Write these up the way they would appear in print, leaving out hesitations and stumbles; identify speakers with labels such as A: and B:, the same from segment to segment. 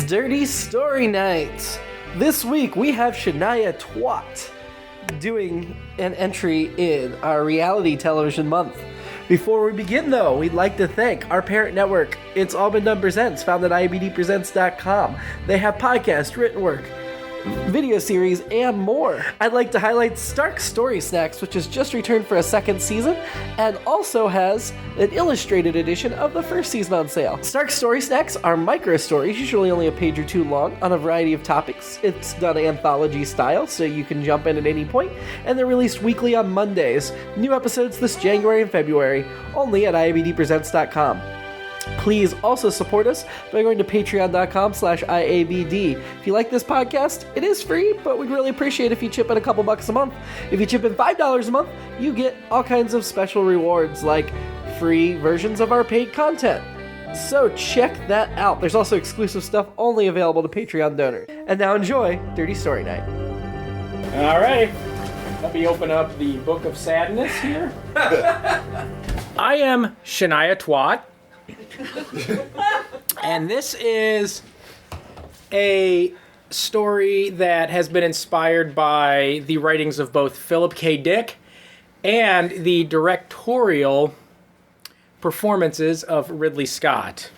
A: It's Dirty Story Night. This week we have Shania Twat doing an entry in our reality television month. Before we begin, though, we'd like to thank our parent network, It's All Been Done Presents, found at IABDpresents.com. They have podcasts, written work, video series, and more. I'd like to highlight Stark Story Snacks, which has just returned for a second season, and also has an illustrated edition of the first season on sale. Stark Story Snacks are micro stories, usually only a page or two long, on a variety of topics. It's done anthology style, so you can jump in at any point, and they're released weekly on Mondays. New episodes this January and February, only at IABDpresents.com. Please also support us by going to patreon.com/IABD. If you like this podcast, it is free, but we'd really appreciate if you chip in a couple bucks a month. If you chip in $5 a month, you get all kinds of special rewards, like free versions of our paid content. So check that out. There's also exclusive stuff only available to Patreon donors. And now enjoy Dirty Story Night.
B: All right. Let me open up the Book of Sadness here. I am Shania Twat. And this is a story that has been inspired by the writings of both Philip K. Dick and the directorial performances of Ridley Scott.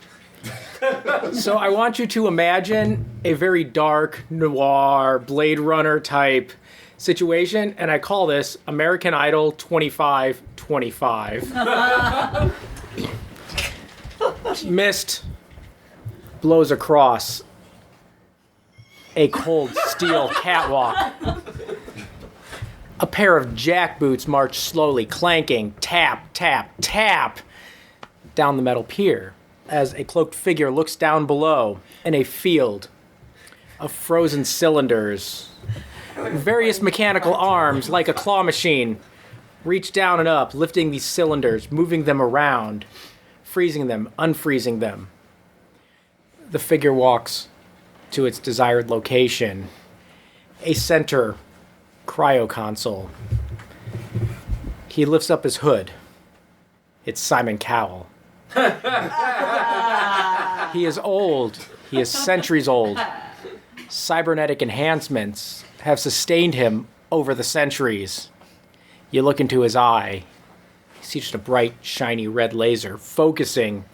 B: So I want you to imagine a very dark, noir, Blade Runner type situation, and I call this American Idol 2525. Mist blows across a cold steel catwalk. A pair of jackboots march slowly, clanking, tap, tap, tap, down the metal pier as a cloaked figure looks down below in a field of frozen cylinders. Various mechanical arms, like a claw machine, reach down and up, lifting these cylinders, moving them around, freezing them, unfreezing them. The figure walks to its desired location, a center cryo console. He lifts up his hood. It's Simon Cowell. He is old. He is centuries old. Cybernetic enhancements have sustained him over the centuries. You look into his eye. You see just a bright, shiny red laser focusing,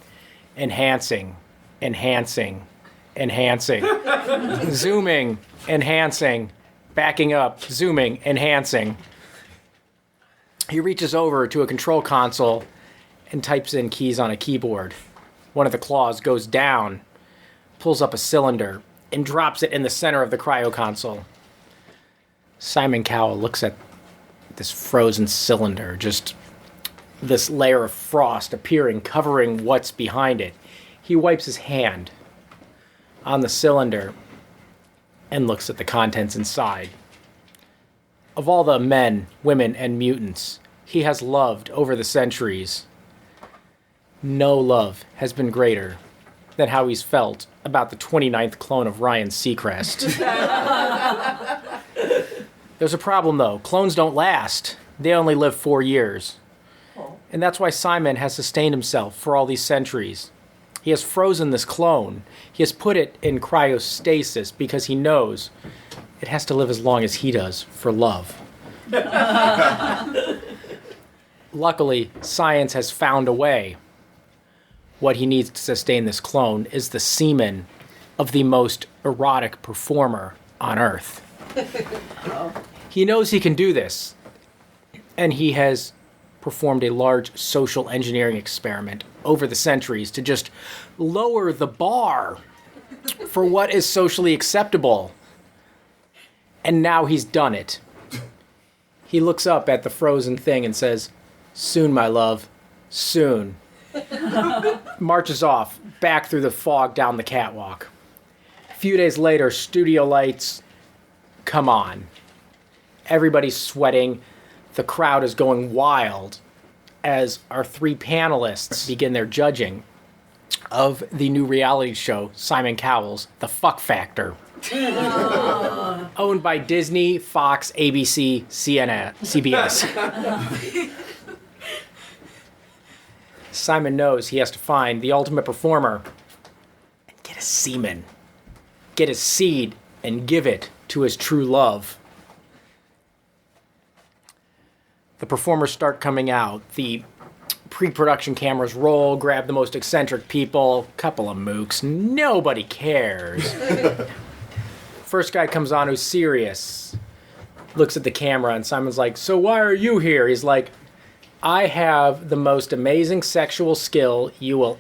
B: enhancing, enhancing, enhancing, zooming, enhancing, backing up, zooming, enhancing. He reaches over to a control console and types in keys on a keyboard. One of the claws goes down, pulls up a cylinder, and drops it in the center of the cryo console. Simon Cowell looks at this frozen cylinder, just this layer of frost appearing, covering what's behind it. He wipes his hand on the cylinder and looks at the contents inside. Of all the men, women, and mutants he has loved over the centuries, no love has been greater than how he's felt about the 29th clone of Ryan Seacrest. There's a problem, though. Clones don't last. They only live 4 years. And that's why Simon has sustained himself for all these centuries. He has frozen this clone. He has put it in cryostasis because he knows it has to live as long as he does for love. Luckily, science has found a way. What he needs to sustain this clone is the semen of the most erotic performer on Earth. He knows he can do this, and he has performed a large social engineering experiment over the centuries to just lower the bar for what is socially acceptable. And now he's done it. He looks up at the frozen thing and says, "Soon, my love, soon." Marches off, back through the fog down the catwalk. A few days later, studio lights come on. Everybody's sweating. The crowd is going wild as our three panelists begin their judging of the new reality show, Simon Cowell's The Fuck Factor. Owned by Disney, Fox, ABC, CNN, CBS. Simon knows he has to find the ultimate performer and get a semen. get his seed and give it to his true love. The performers start coming out. The pre-production cameras roll, grab the most eccentric people, couple of mooks. Nobody cares. First guy comes on who's serious. Looks at the camera and Simon's like, "So why are you here?" He's like, "I have the most amazing sexual skill you will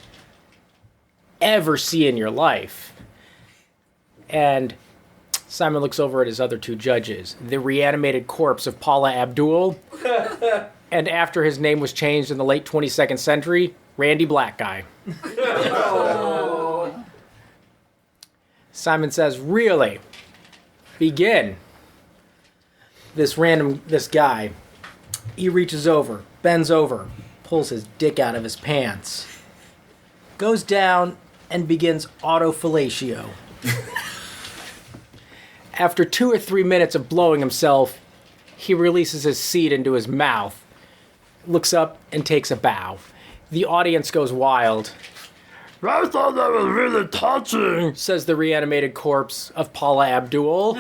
B: ever see in your life." And Simon looks over at his other two judges, the reanimated corpse of Paula Abdul, and after his name was changed in the late 22nd century, Randy Black Guy. Simon says, "Really? Begin." This guy, he reaches over, bends over, pulls his dick out of his pants, goes down and begins autofellatio. After 2 or 3 minutes of blowing himself, he releases his seed into his mouth, looks up and takes a bow. The audience goes wild. "I thought that was really touching," says the reanimated corpse of Paula Abdul.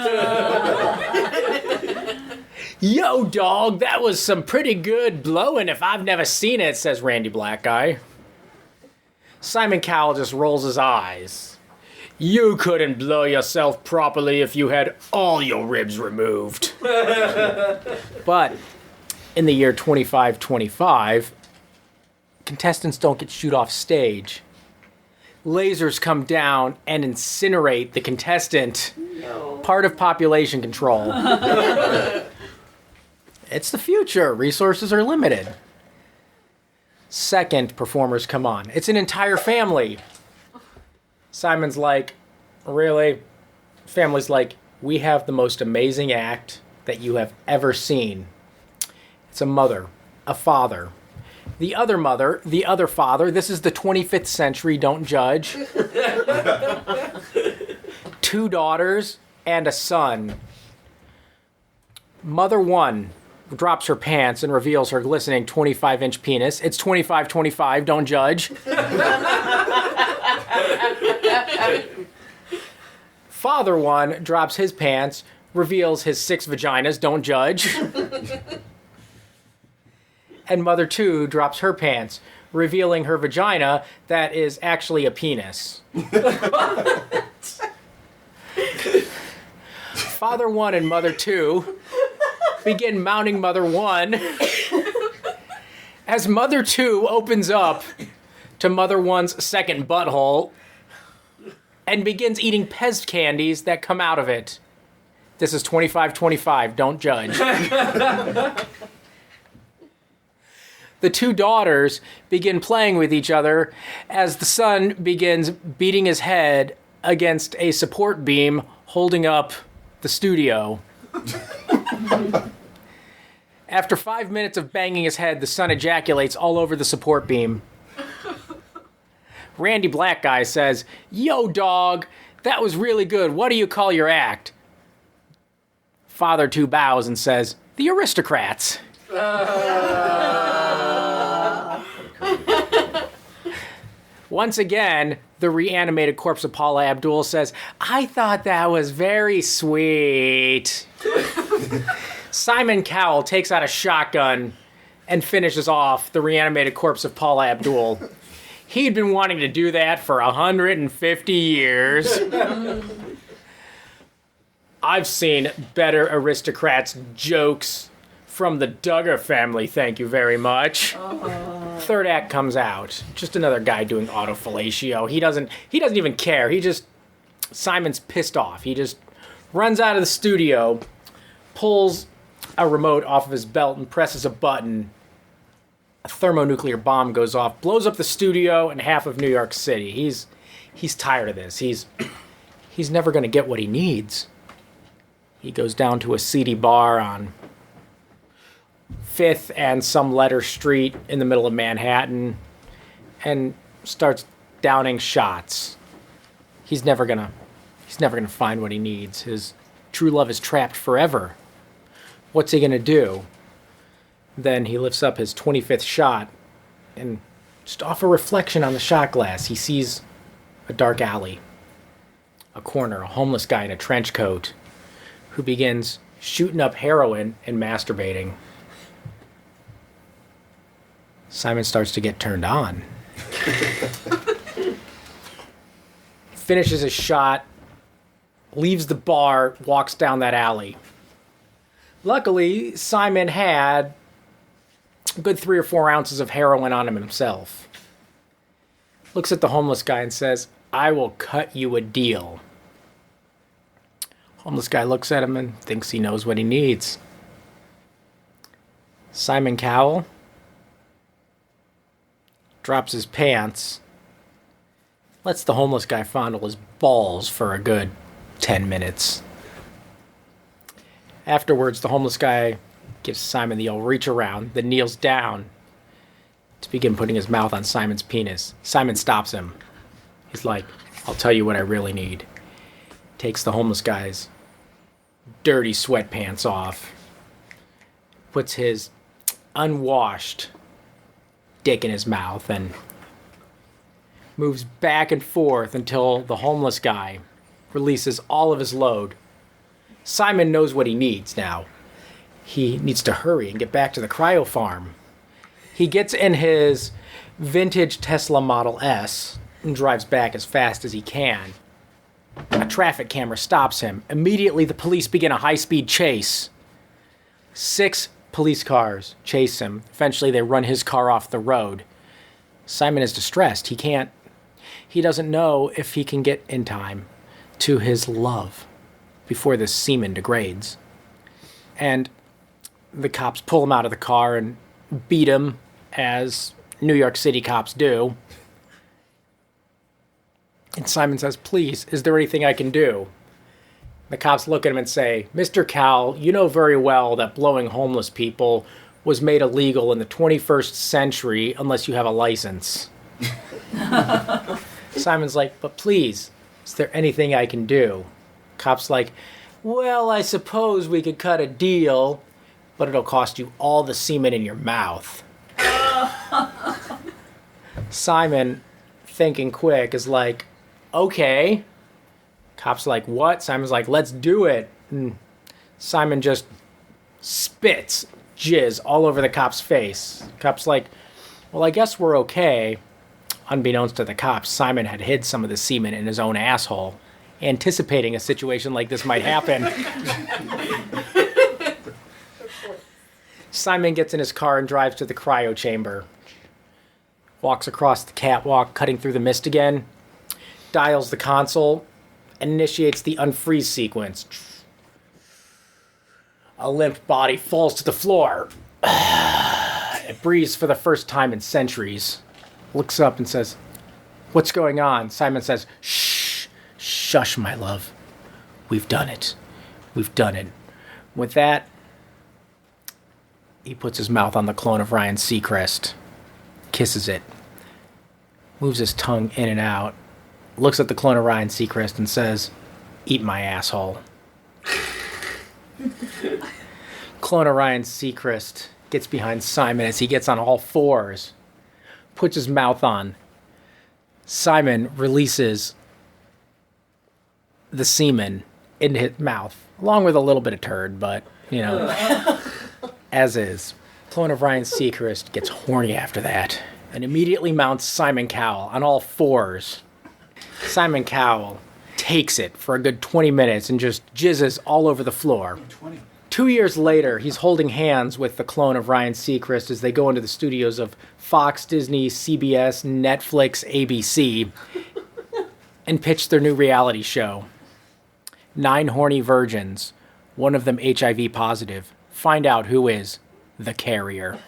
B: "Yo, dog, that was some pretty good blowing if I've never seen it," says Randy Black Guy. Simon Cowell just rolls his eyes. "You couldn't blow yourself properly if you had all your ribs removed." But in the year 2525, contestants don't get shoot off stage. Lasers come down and incinerate the contestant. No. Part of population control. It's the future. Resources are limited. Second performers come on. It's an entire family. Simon's like, "Really?" Family's like, "We have the most amazing act that you have ever seen." It's a mother, a father, the other mother, the other father. This is the 25th century, don't judge. 2 daughters and a son. Mother 1 drops her pants and reveals her glistening 25-inch penis. It's 25-25, don't judge. Father 1 drops his pants, reveals his 6 vaginas, don't judge. And Mother 2 drops her pants, revealing her vagina that is actually a penis. Father 1 and Mother 2 begin mounting Mother 1 as Mother 2 opens up to Mother 1's second butthole and begins eating Pez candies that come out of it. This is 25-25, don't judge. The 2 daughters begin playing with each other as the son begins beating his head against a support beam holding up the studio. After 5 minutes of banging his head, the son ejaculates all over the support beam. Randy Black Guy says, "Yo, dog, that was really good. What do you call your act?" Father 2 bows and says, "The Aristocrats." Once again, the reanimated corpse of Paula Abdul says, "I thought that was very sweet." Simon Cowell takes out a shotgun and finishes off the reanimated corpse of Paula Abdul. He'd been wanting to do that for 150 years. I've seen better Aristocrats jokes from the Duggar family, thank you very much. Third act comes out. Just another guy doing autofellatio. He doesn't even care. Simon's pissed off. He just runs out of the studio, pulls a remote off of his belt and presses a button. A thermonuclear bomb goes off, blows up the studio and half of New York City. He's tired of this. He's never going to get what he needs. He goes down to a seedy bar on 5th and some letter street in the middle of Manhattan and starts downing shots. He's never going to find what he needs. His true love is trapped forever. What's he going to do? Then he lifts up his 25th shot, and just off a reflection on the shot glass, he sees a dark alley. a corner, a homeless guy in a trench coat who begins shooting up heroin and masturbating. Simon starts to get turned on. Finishes his shot, leaves the bar, walks down that alley. Luckily, Simon had a good 3 or 4 ounces of heroin on him himself. Looks at the homeless guy and says, "I will cut you a deal." Homeless guy looks at him and thinks he knows what he needs. Simon Cowell drops his pants, lets the homeless guy fondle his balls for a good 10 minutes. Afterwards, the homeless guy gives Simon the old reach around, then kneels down to begin putting his mouth on Simon's penis. Simon stops him. He's like, "I'll tell you what I really need." Takes the homeless guy's dirty sweatpants off, puts his unwashed dick in his mouth, and moves back and forth until the homeless guy releases all of his load. Simon knows what he needs now. He needs to hurry and get back to the cryo farm. He gets in his vintage Tesla Model S and drives back as fast as he can. A traffic camera stops him. Immediately, the police begin a high-speed chase. 6 police cars chase him. Eventually, they run his car off the road. Simon is distressed. He doesn't know if he can get in time to his love before the semen degrades. And the cops pull him out of the car and beat him, as New York City cops do. And Simon says, "Please, is there anything I can do?" The cops look at him and say, "Mr. Cowell, you know very well that blowing homeless people was made illegal in the 21st century unless you have a license." Simon's like, "But please, is there anything I can do?" Cop's like, "Well, I suppose we could cut a deal, but it'll cost you all the semen in your mouth." Simon, thinking quick, is like, "Okay." Cop's like, "What?" Simon's like, "Let's do it." And Simon just spits jizz all over the cop's face. Cop's like, "Well, I guess we're okay." Unbeknownst to the cops, Simon had hid some of the semen in his own asshole, anticipating a situation like this might happen. Simon gets in his car and drives to the cryo chamber. Walks across the catwalk, cutting through the mist again. Dials the console and initiates the unfreeze sequence. A limp body falls to the floor. It breathes for the first time in centuries. Looks up and says, "What's going on?" Simon says, "Shh, shush, my love. We've done it. We've done it." With that, he puts his mouth on the clone of Ryan Seacrest, kisses it, moves his tongue in and out, looks at the clone of Ryan Seacrest and says, "Eat my asshole." Clone of Ryan Seacrest gets behind Simon as he gets on all fours, puts his mouth on. Simon releases the semen into his mouth, along with a little bit of turd, but, as is. Clone of Ryan Seacrest gets horny after that and immediately mounts Simon Cowell on all fours. Simon Cowell takes it for a good 20 minutes and just jizzes all over the floor. 2 years later, he's holding hands with the clone of Ryan Seacrest as they go into the studios of Fox, Disney, CBS, Netflix, ABC, and pitch their new reality show. 9 horny virgins, one of them HIV positive. Find out who is the carrier.